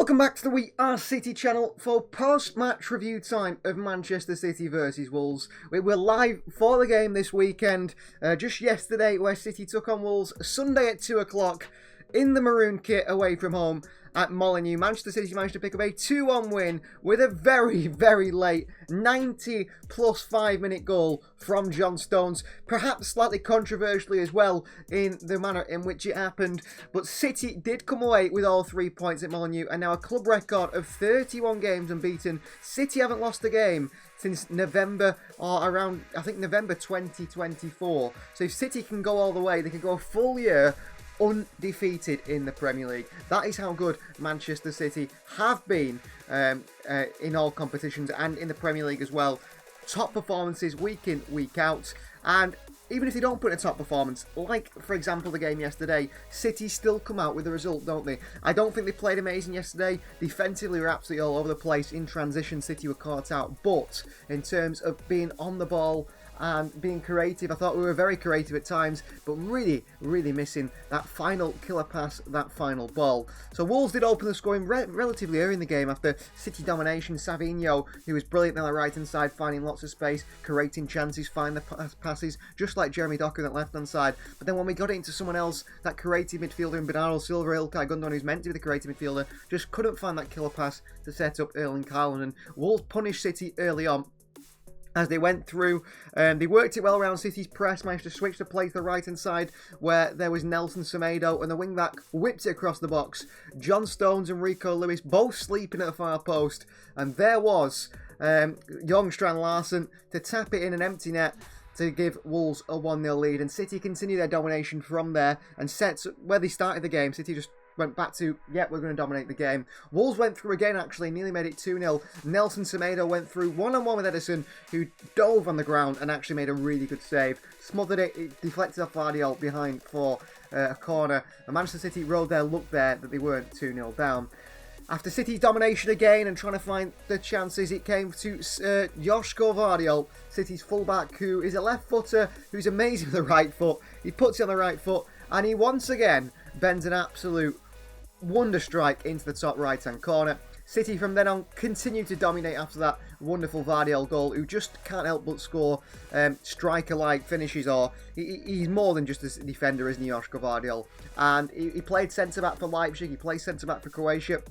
Welcome back to the We Are City channel for post-match review time of Manchester City versus Wolves. We were live for the game this weekend, just yesterday, where City took on Wolves Sunday at 2 o'clock in the maroon kit away from home at Molineux. Manchester City managed to pick up a 2-1 win with a very, very late 90 plus 5 minute goal from John Stones. Perhaps slightly controversially as well in the manner in which it happened. But City did come away with all 3 points at Molineux and now a club record of 31 games unbeaten. City haven't lost a game since November, or around, I think, November 2024. So if City can go all the way, they can go a full year undefeated in the Premier League. That is how good Manchester City have been in all competitions and in the Premier League as well. Top performances week in, week out. And even if they don't put in a top performance, like, for example, the game yesterday, City still come out with the result, don't they? I don't think they played amazing yesterday. Defensively, were absolutely all over the place. In transition, City were caught out. But in terms of being on the ball and being creative, I thought we were very creative at times, but really, really missing that final killer pass, that final ball. So Wolves did open the scoring relatively early in the game after City domination. Savinho, who was brilliant on the right-hand side, finding lots of space, creating chances, finding the passes, just like Jeremy Doku on that left-hand side. But then when we got it into someone else, that creative midfielder in Bernardo Silva, Ilkay Gundogan, who's meant to be the creative midfielder, just couldn't find that killer pass to set up Erling Haaland. And Wolves punished City early on as they went through. They worked it well around City's press, managed to switch the play to the right-hand side where there was Nelson Semedo, and the wing-back whipped it across the box. John Stones and Rico Lewis both sleeping at the far post, and there was Strand Larsen to tap it in an empty net to give Wolves a 1-0 lead, and City continued their domination from there and set where they started the game. City just went back to, yeah, we're going to dominate the game. Wolves went through again, actually, nearly made it 2-0. Nelson Semedo went through one-on-one with Edison, who dove on the ground and actually made a really good save. Smothered it, it deflected off Vardiol behind for a corner. And Manchester City rode their luck there that they weren't 2-0 down. After City's domination again and trying to find the chances, it came to Joško Vardiol, City's fullback, who is a left footer, who's amazing with the right foot. He puts it on the right foot, and he once again bends an absolute wonder strike into the top right-hand corner. City from then on continued to dominate after that wonderful Vardiol goal, who just can't help but score striker-like finishes. Or he's more than just a defender, isn't he, Joško Vardiol? And he played centre-back for Leipzig, he plays centre-back for Croatia.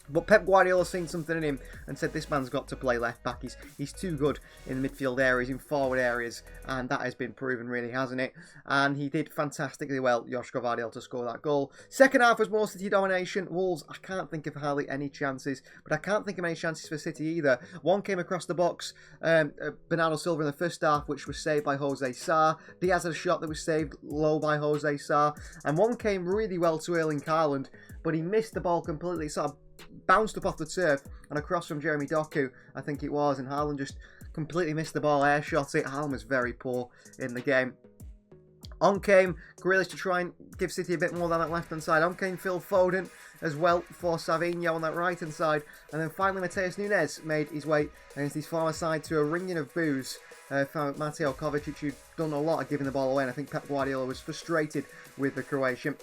But Pep Guardiola seen something in him and said this man's got to play left back. He's too good in the midfield areas, in forward areas, and that has been proven, really, hasn't it? And he did fantastically well, Joško Vardiol, to score that goal. Second half was more City domination. Wolves, I can't think of hardly any chances, but I can't think of any chances for City either. One came across the box, Bernardo Silva in the first half, which was saved by Jose Sarr. Diaz had a shot that was saved low by Jose Sarr, and one came really well to Erling Haaland, but he missed the ball completely. Sort of bounced up off the turf and across from Jeremy Doku, I think it was, and Haaland just completely missed the ball, air shot it. Haaland was very poor in the game. On came Grealish to try and give City a bit more than that left-hand side. On came Phil Foden as well for Savinho on that right-hand side. And then finally Matheus Nunes made his way against his former side to a ringing of boos. Found Mateo Kovacic, who'd done a lot of giving the ball away, and I think Pep Guardiola was frustrated with the Croatian.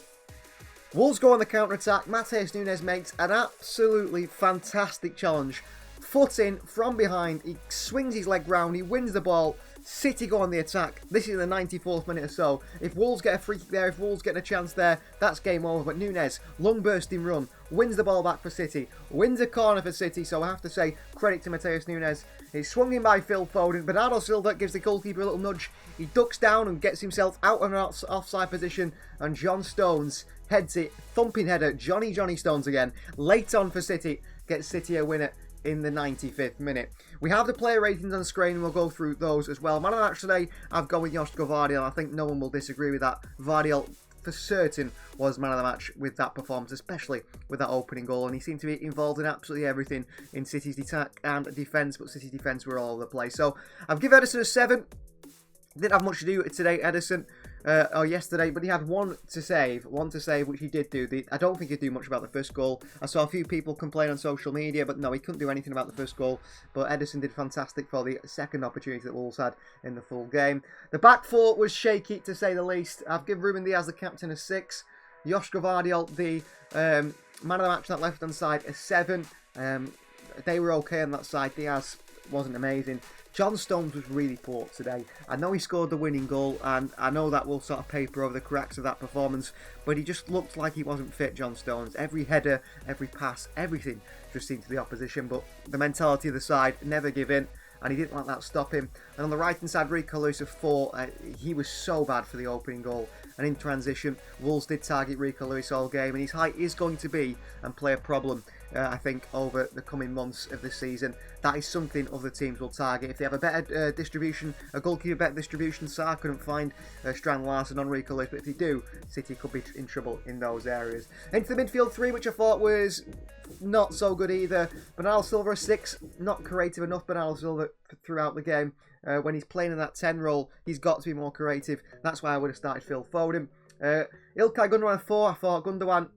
Wolves go on the counter-attack. Matheus Nunes makes an absolutely fantastic challenge. Foot in from behind. He swings his leg round. He wins the ball. City go on the attack. This is the 94th minute or so. If Wolves get a free kick there, if Wolves get a chance there, that's game over. But Nunes, long bursting run, wins the ball back for City. Wins a corner for City, so I have to say credit to Matheus Nunes. He's swung in by Phil Foden. Bernardo Silva gives the goalkeeper a little nudge. He ducks down and gets himself out of an offside position. And John Stones heads it. Thumping header. Johnny Stones again. Late on for City. Gets City a winner in the 95th minute. We have the player ratings on the screen and we'll go through those as well. Man of the match today, I've gone with Joško Vardiol. I think no one will disagree with that. Vardiol for certain was man of the match with that performance, especially with that opening goal, and he seemed to be involved in absolutely everything in City's attack and defence, but City's defence were all over the place. So I've given Edison a 7. Didn't have much to do today, Edison, or yesterday, but he had one to save, which he did do. I don't think he'd do much about the first goal. I saw a few people complain on social media, but no, he couldn't do anything about the first goal. But Edison did fantastic for the second opportunity that Wolves had in the full game. The back four was shaky, to say the least. I've given Ruben Diaz, the captain, a 6. Joško Vardiol, the man of the match on that left-hand side, a 7. They were okay on that side. Diaz wasn't amazing. John Stones was really poor today. I know he scored the winning goal, and I know that will sort of paper over the cracks of that performance, but he just looked like he wasn't fit, John Stones. Every header, every pass, everything just seemed to the opposition, but the mentality of the side, never give in, and he didn't let that stop him. And on the right-hand side, Rico Lewis of 4, he was so bad for the opening goal. And in transition, Wolves did target Rico Lewis all game, and his height is going to be and play a problem, I think, over the coming months of this season. That is something other teams will target. If they have a better distribution, a goalkeeper better distribution, Sarr couldn't find Strand Larsen on Rico Lewis, but if they do, City could be in trouble in those areas. Into the midfield 3, which I thought was not so good either. Bernardo Silva 6, not creative enough. Bernardo Silva throughout the game. When he's playing in that 10 role, he's got to be more creative. That's why I would have started Phil Foden. Ilkay Gundogan 4, I thought Gundogan,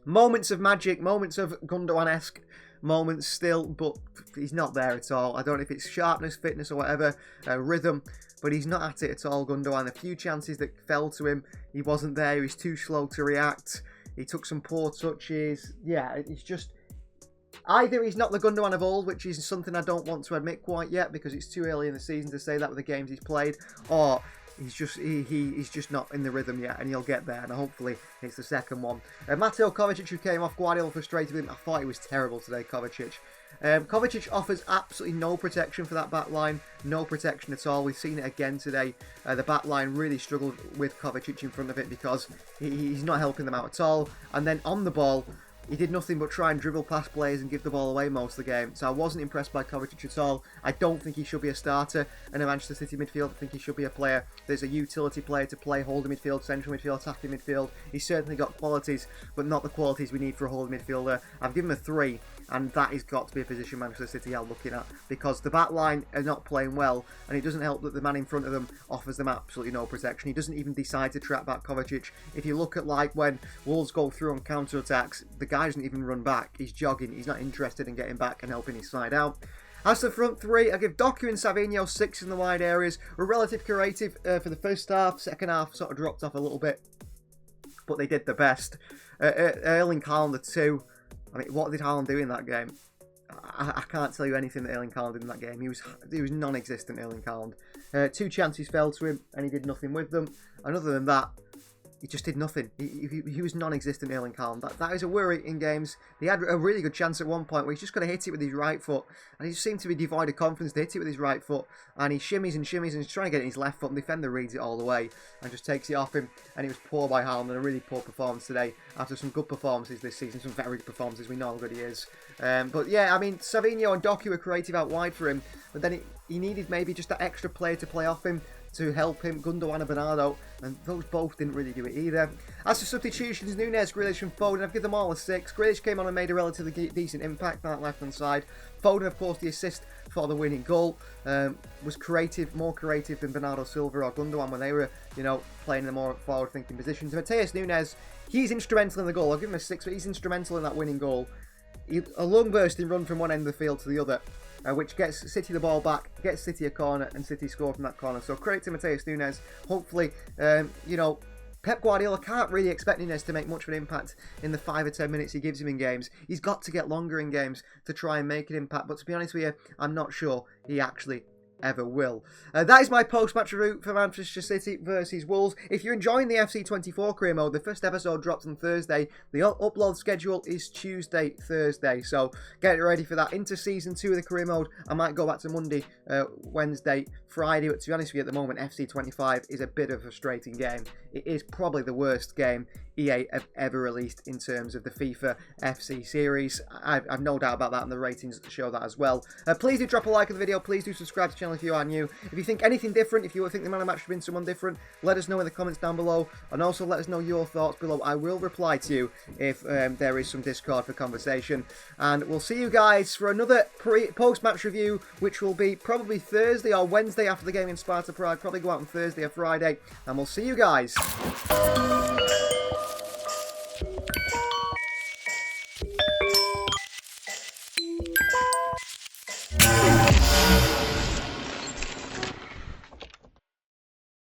moments of magic, moments of Gundogan-esque moments still, but he's not there at all. I don't know if it's sharpness, fitness or whatever, rhythm, but he's not at it at all, Gundogan. A few chances that fell to him, he wasn't there, he was too slow to react. He took some poor touches. Yeah, it's just... Either he's not the Gundogan of old, which is something I don't want to admit quite yet because it's too early in the season to say that with the games he's played, or he's just not in the rhythm yet, and he'll get there, and hopefully it's the second one. Mateo Kovacic, who came off, Guardiola frustrated with him. I thought he was terrible today, Kovacic. Kovacic offers absolutely no protection for that back line, no protection at all. We've seen it again today. The back line really struggled with Kovacic in front of it because he's not helping them out at all. And then on the ball, he did nothing but try and dribble past players and give the ball away most of the game. So I wasn't impressed by Kovacic at all. I don't think he should be a starter in a Manchester City midfield. I think he should be a player. There's a utility player to play holding midfield, central midfield, attacking midfield. He's certainly got qualities, but not the qualities we need for a holding midfielder. I've given him a 3, and that has got to be a position Manchester City are looking at because the back line are not playing well, and it doesn't help that the man in front of them offers them absolutely no protection. He doesn't even decide to track back Kovacic. If you look at like when Wolves go through on counter-attacks, the guy doesn't even run back. He's jogging. He's not interested in getting back and helping his side out. As to the front 3, I give Doku and Savinho 6 in the wide areas. Were relative creative for the first half. Second half sort of dropped off a little bit, but they did the best. Erling Haaland 2. I mean, what did Haaland do in that game? I can't tell you anything that Erling Haaland did in that game. He was non-existent, Erling Haaland. 2 chances fell to him, and he did nothing with them. And other than that, he just did nothing. He was non-existent, Erling Haaland. That is a worry in games. He had a really good chance at one point where he's just got to hit it with his right foot. And he just seemed to be devoid of confidence to hit it with his right foot. And he shimmies and shimmies and he's trying to get it in his left foot. And the defender reads it all the way and just takes it off him. And it was poor by Haaland and a really poor performance today after some good performances this season. Some very good performances. We know how good he is. But yeah, I mean, Savinho and Doku were creative out wide for him. But then he needed maybe just that extra player to play off him, to help him, Gundogan and Bernardo, and those both didn't really do it either. As for substitutions, Nunez, Grealish and Foden, I've given them all a 6. Grealish came on and made a relatively decent impact on that left-hand side. Foden, of course, the assist for the winning goal, was creative, more creative than Bernardo Silva or Gundogan when they were, playing in the more forward-thinking positions. Matheus Nunes, he's instrumental in the goal. I'll give him a 6, but he's instrumental in that winning goal. A long bursting run from one end of the field to the other, which gets City the ball back, gets City a corner, and City score from that corner. So credit to Matheus Nunes. Hopefully, Pep Guardiola can't really expect Nunes to make much of an impact in the 5 or 10 minutes he gives him in games. He's got to get longer in games to try and make an impact. But to be honest with you, I'm not sure he actually ever will. That is my post-match review for Manchester City versus Wolves. If you're enjoying the FC24 career mode, the first episode drops on Thursday. The upload schedule is Tuesday, Thursday. So get ready for that. Into Season 2 of the career mode, I might go back to Monday, Wednesday, Friday. But to be honest with you, at the moment, FC25 is a bit of a frustrating game. It is probably the worst game EA have ever released in terms of the FIFA FC series. I've no doubt about that, and the ratings show that as well. Please do drop a like on the video. Please do subscribe to the channel if you are new. If you think anything different, if you think the man of the match should have been someone different, let us know in the comments down below, and also let us know your thoughts below. I will reply to you if there is some Discord for conversation. And we'll see you guys for another post-match review, which will be probably Thursday or Wednesday after the game in Sparta Prague. Probably go out on Thursday or Friday, and we'll see you guys.